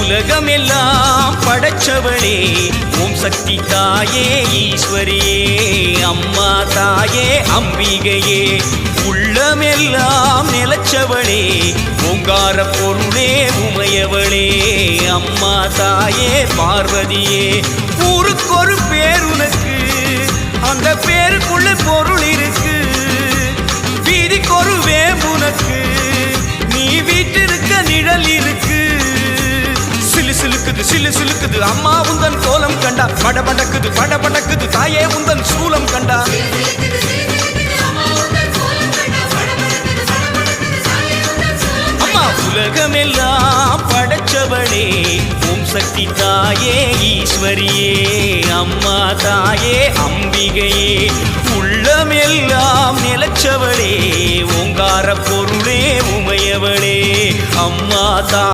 உலகமெல்லாம் படைச்சவளே ஓம் சக்தி தாயே ஈஸ்வரியே அம்மா தாயே அம்பிகையே உள்ளமெல்லாம் நிலச்சவளே ஓங்கார பொருளே உமையவளே அம்மா தாயே பார்வதியே ஊருக்கொரு பேர் உனக்கு அந்த பேருக்குள்ள பொருள் இருக்கு வீதிக்கொரு வேம்புனக்கு நீ வீட்டிருக்க நிழல் இருக்கு சிலு சிலுக்குது அம்மா உந்தன் கோலம் கண்டா படபடக்குது தாயே உந்தன் சூலம் கண்டா அம்மா உலகமெல்லாம் படைச்சவளே ஓம் சக்தி தாயே ஈஸ்வரியே அம்மா தாயே அம்பிகையே உள்ளமெல்லாம் நிலச்சவளே ஓங்கார பொருளே உமையவளே அம்மா தா